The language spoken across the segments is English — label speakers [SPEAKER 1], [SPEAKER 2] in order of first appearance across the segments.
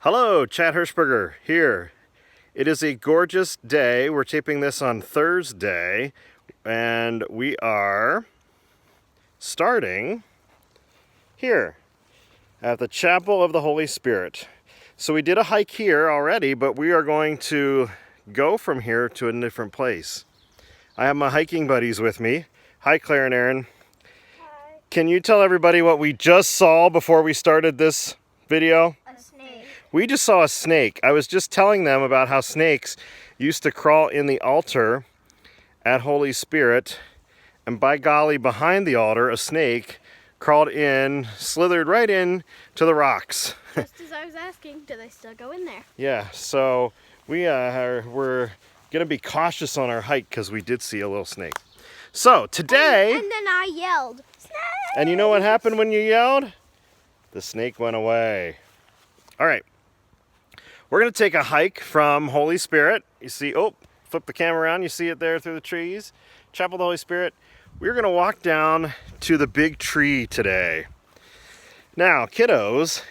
[SPEAKER 1] Hello, Chad Hirschberger here. It is a gorgeous day. We're taping this on Thursday, and we are starting here at the Chapel of the Holy Spirit. So we did a hike here already, but we are going to go from here to a different place. I have my hiking buddies with me. Hi, Claire and Aaron.
[SPEAKER 2] Hi.
[SPEAKER 1] Can you tell everybody what we just saw before we started this video?
[SPEAKER 2] A snake.
[SPEAKER 1] We just saw a snake. I was just telling them about how snakes used to crawl in the altar at Holy Spirit, and by golly, behind the altar, a snake crawled in, slithered right in to the rocks.
[SPEAKER 2] Just as I was asking, do they still go in there?
[SPEAKER 1] Yeah, so we're gonna be cautious on our hike because we did see a little snake. So today,
[SPEAKER 2] And then I yelled, snake!
[SPEAKER 1] and you know what happened when you yelled? The snake went away. All right. We're going to take a hike from Holy Spirit. You see, flip the camera around. You see it there through the trees. Chapel of the Holy Spirit. We're going to walk down to the big tree today. Now, kiddos,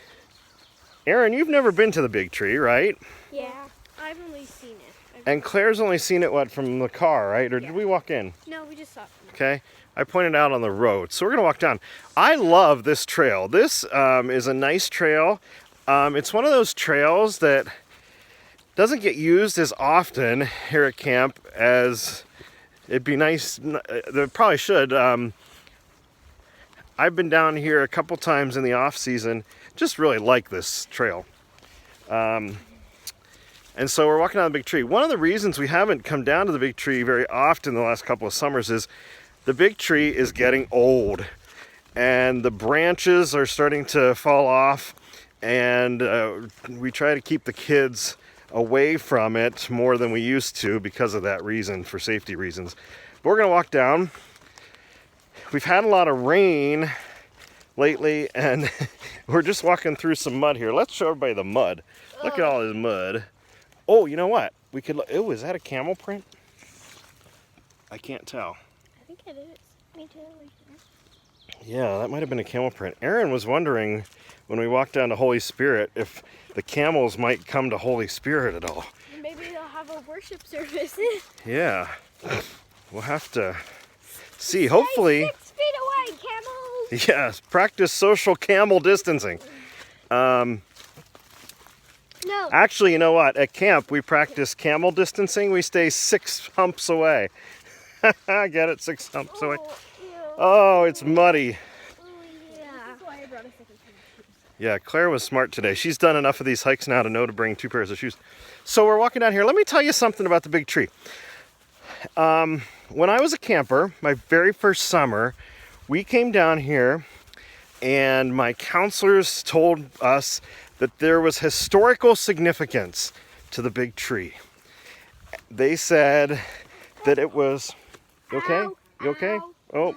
[SPEAKER 1] Aaron, you've never been to the big tree, right?
[SPEAKER 2] Yeah, I've only seen it.
[SPEAKER 1] And Claire's only seen it, from the car, right? Or did we walk in?
[SPEAKER 2] No, we just saw it.
[SPEAKER 1] Okay. I pointed out on the road. So we're going to walk down. I love this trail. This is a nice trail. It's one of those trails that doesn't get used as often here at camp as it'd be nice. They probably should. I've been down here a couple times in the off season. Just really like this trail. And so we're walking down the big tree. One of the reasons we haven't come down to the big tree very often the last couple of summers is the big tree is getting old and the branches are starting to fall off. And we try to keep the kids away from it more than we used to because of that reason, for safety reasons. But we're going to walk down. We've had a lot of rain lately, and we're just walking through some mud here. Let's show everybody the mud. Look at all this mud. Oh, you know what? We could look. Oh, is that a camel print? I can't tell.
[SPEAKER 2] I think it is. Me too.
[SPEAKER 1] Yeah, that might have been a camel print. Aaron was wondering when we walked down to Holy Spirit if the camels might come to Holy Spirit at all.
[SPEAKER 2] Maybe they'll have a worship service.
[SPEAKER 1] Yeah, we'll have to see. Hopefully,
[SPEAKER 2] 6 feet away, camels!
[SPEAKER 1] yes, practice social camel distancing.
[SPEAKER 2] No.
[SPEAKER 1] Actually, you know what? At camp, we practice camel distancing. We stay 6 humps away. Get it? 6 humps away. Oh, it's muddy. Yeah, Claire was smart today. She's done enough of these hikes now to know to bring 2 pairs of shoes. So we're walking down here. Let me tell you something about the big tree. When I was a camper, my very first summer, we came down here and my counselors told us that there was historical significance to the big tree. They said that it was... You okay? You okay? Oh,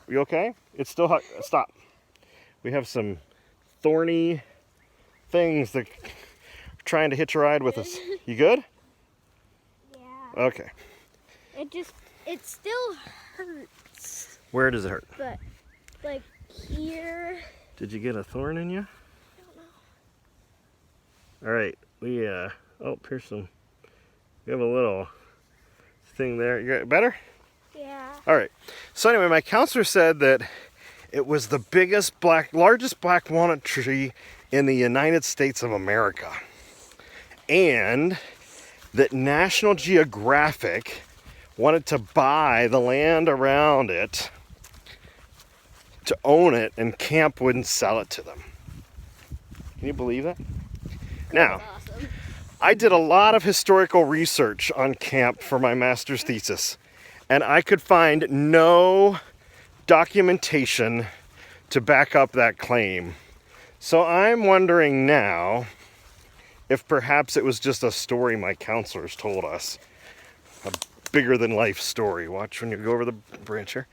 [SPEAKER 1] you okay? It's still hot. Stop. We have some thorny things that are trying to hitch a ride with us. You good?
[SPEAKER 2] Yeah.
[SPEAKER 1] Okay.
[SPEAKER 2] It still hurts.
[SPEAKER 1] Where does it hurt?
[SPEAKER 2] But, like, here.
[SPEAKER 1] Did you get a thorn in you?
[SPEAKER 2] I don't know.
[SPEAKER 1] All right. Here's some. We have a little thing there. You got better?
[SPEAKER 2] Yeah.
[SPEAKER 1] All right. So anyway, my counselor said that it was the largest black walnut tree in the United States of America. And that National Geographic wanted to buy the land around it to own it, and camp wouldn't sell it to them. Can you believe that? Now,
[SPEAKER 2] Awesome.
[SPEAKER 1] I did a lot of historical research on camp for my master's thesis, and I could find no documentation to back up that claim. So I'm wondering now if perhaps it was just a story my counselors told us. A bigger than life story. Watch when you go over the branch here.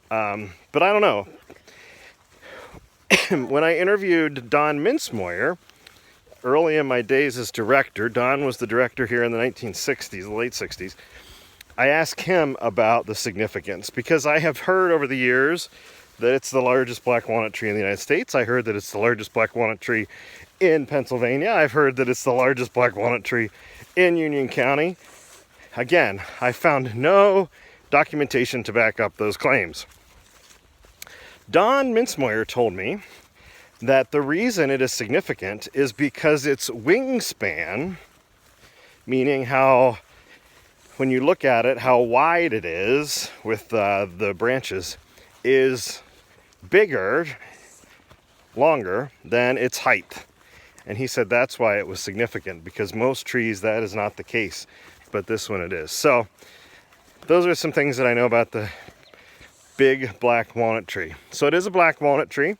[SPEAKER 1] But I don't know. When I interviewed Don Mintzmoyer, early in my days as director, Don was the director here in the 1960s, the late 60s. I asked him about the significance because I have heard over the years that it's the largest black walnut tree in the United States. I heard that it's the largest black walnut tree in Pennsylvania. I've heard that it's the largest black walnut tree in Union County. Again, I found no documentation to back up those claims. Don Mintzmoyer told me that the reason it is significant is because its wingspan, meaning how, when you look at it, how wide it is with the branches, is bigger, longer than its height. And he said that's why it was significant, because most trees that is not the case, but this one it is. So those are some things that I know about the big black walnut tree. So it is a black walnut tree,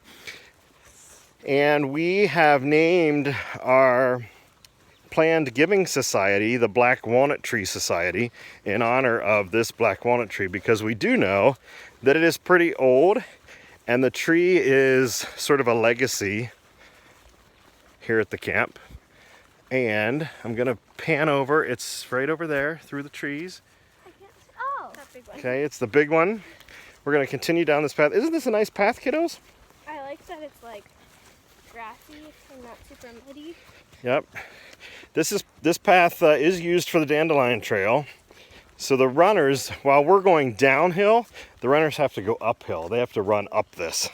[SPEAKER 1] and we have named our planned giving society the Black Walnut Tree Society in honor of this black walnut tree, because we do know that it is pretty old, and the tree is sort of a legacy here at the camp. And I'm gonna pan over. It's right over there through the trees.
[SPEAKER 2] Oh, that big one.
[SPEAKER 1] Okay, it's the big one. We're gonna continue down this path. Isn't this a nice path, kiddos?
[SPEAKER 2] I like that it's like grassy and not super muddy.
[SPEAKER 1] Yep. This path is used for the dandelion trail. So the runners, while we're going downhill, the runners have to go uphill. They have to run up this.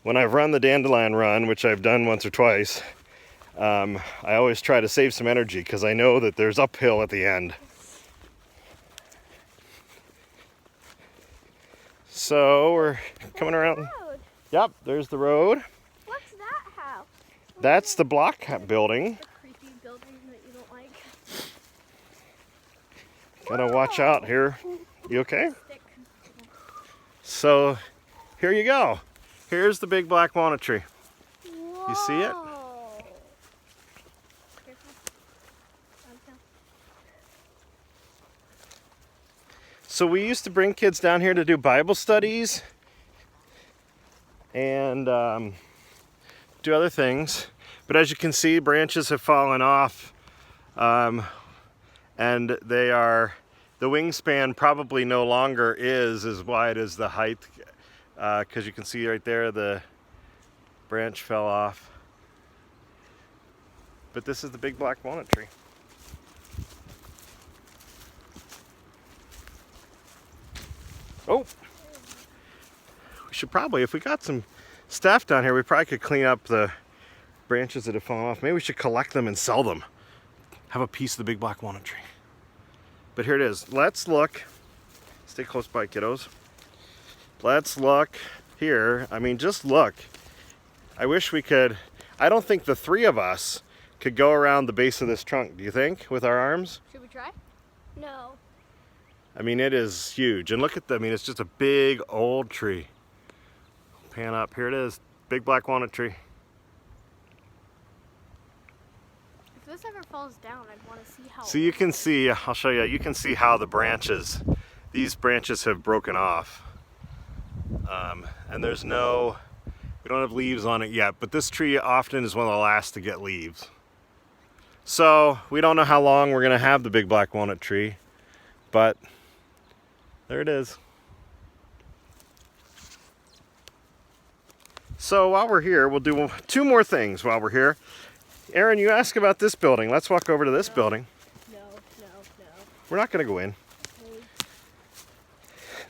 [SPEAKER 1] When I've run the dandelion run, which I've done once or twice, I always try to save some energy because I know that there's uphill at the end. So we're coming around.
[SPEAKER 2] Road.
[SPEAKER 1] Yep, there's the road.
[SPEAKER 2] What's that house?
[SPEAKER 1] That's the block building.
[SPEAKER 2] The creepy building that you don't like.
[SPEAKER 1] Gotta watch out here. You okay?
[SPEAKER 2] Stick.
[SPEAKER 1] So here you go. Here's the big black walnut tree.
[SPEAKER 2] Whoa.
[SPEAKER 1] see it? So we used to bring kids down here to do Bible studies and do other things. But as you can see, branches have fallen off, and the wingspan probably no longer is as wide as the height, because you can see right there the branch fell off. But this is the big black walnut tree. Oh, we should probably, if we got some staff down here, we probably could clean up the branches that have fallen off. Maybe we should collect them and sell them. Have a piece of the big black walnut tree. But here it is. Let's look. Stay close by, kiddos. Let's look here. I mean, just look. I wish we could. I don't think the three of us could go around the base of this trunk. Do you think, with our arms?
[SPEAKER 2] Should we try? No.
[SPEAKER 1] I mean, it is huge. And look at I mean, it's just a big old tree. Pan up. Here it is. Big black walnut tree.
[SPEAKER 2] If this ever falls down, I'd want to see how.
[SPEAKER 1] So you can see, I'll show you, you can see how the branches, these branches have broken off. And there's no, we don't have leaves on it yet, but this tree often is one of the last to get leaves. So we don't know how long we're gonna have the big black walnut tree, but there it is. So while we're here, we'll do two more things while we're here. Aaron, you asked about this building. Let's walk over to this building.
[SPEAKER 2] No.
[SPEAKER 1] We're not gonna go in.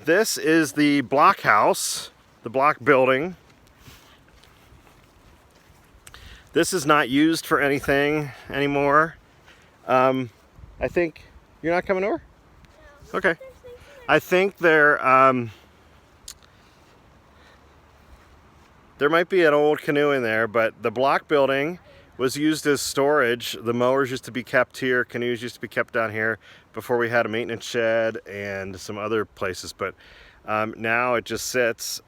[SPEAKER 1] This is the block house, the block building. This is not used for anything anymore. I think, you're not coming over?
[SPEAKER 2] No.
[SPEAKER 1] Okay. I think there might be an old canoe in there, but the block building was used as storage. The mowers used to be kept here, canoes used to be kept down here before we had a maintenance shed and some other places, but now it just sits.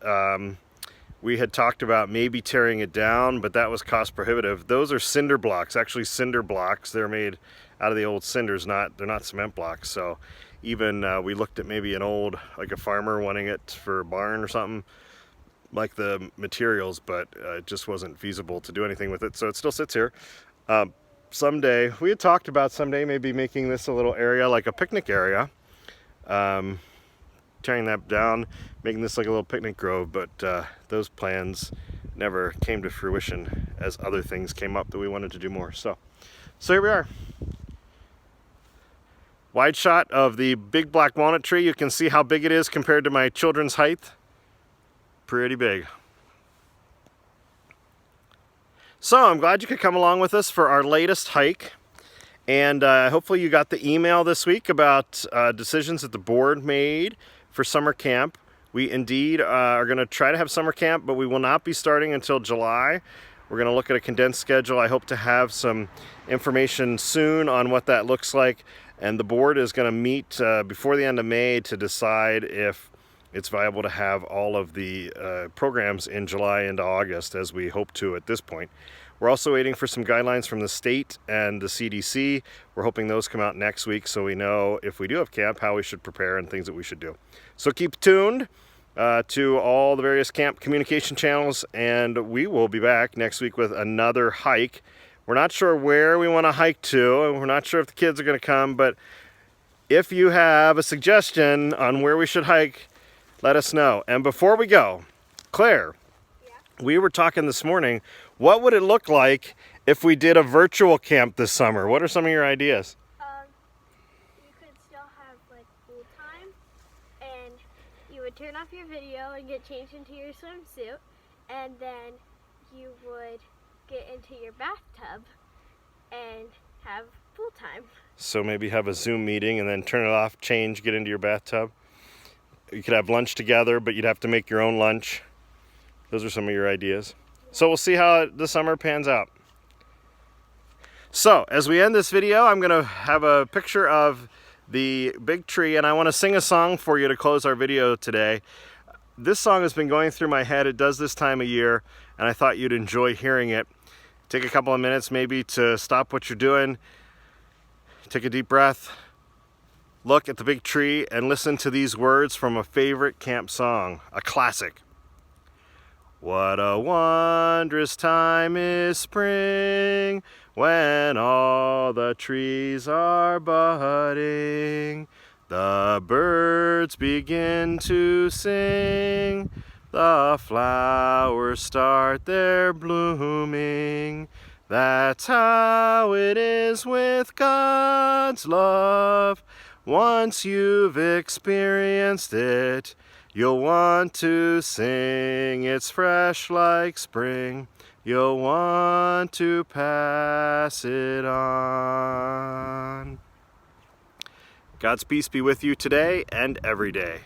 [SPEAKER 1] We had talked about maybe tearing it down, but that was cost prohibitive. Those are cinder blocks, actually cinder blocks. They're made out of the old cinders, they're not cement blocks. So even we looked at maybe an old, like a farmer wanting it for a barn or something, like the materials, but it just wasn't feasible to do anything with it. So it still sits here. Someday, we had talked about someday maybe making this a little area, like a picnic area. tearing that down, making this like a little picnic grove, but those plans never came to fruition as other things came up that we wanted to do more. So here we are. Wide shot of the big black walnut tree. You can see how big it is compared to my children's height. Pretty big. So I'm glad you could come along with us for our latest hike. And hopefully you got the email this week about decisions that the board made for summer camp. We indeed are going to try to have summer camp, but we will not be starting until July. We're going to look at a condensed schedule. I hope to have some information soon on what that looks like. And the board is going to meet before the end of May to decide if it's viable to have all of the programs in July into August, as we hope to at this point. We're also waiting for some guidelines from the state and the CDC. We're hoping those come out next week so we know if we do have camp, how we should prepare and things that we should do. So keep tuned to all the various camp communication channels, and we will be back next week with another hike. We're not sure where we want to hike to, and we're not sure if the kids are going to come, but if you have a suggestion on where we should hike, let us know. And before we go, Claire, we were talking this morning, what would it look like if we did a virtual camp this summer? What are some of your ideas?
[SPEAKER 2] You could still have like pool time, and you would turn off your video and get changed into your swimsuit, and then you would get into your bathtub and have pool time.
[SPEAKER 1] So maybe have a Zoom meeting and then turn it off, change, get into your bathtub. You could have lunch together, but you'd have to make your own lunch. Those are some of your ideas. So we'll see how the summer pans out. So as we end this video, I'm going to have a picture of the big tree, and I want to sing a song for you to close our video today. This song has been going through my head. It does this time of year, and I thought you'd enjoy hearing it. Take a couple of minutes maybe to stop what you're doing, take a deep breath, look at the big tree, and listen to these words from a favorite camp song, a classic. What a wondrous time is spring, when all the trees are budding. The birds begin to sing, the flowers start their blooming. That's how it is with God's love. Once you've experienced it, you'll want to sing. It's fresh like spring. You'll want to pass it on. God's peace be with you today and every day.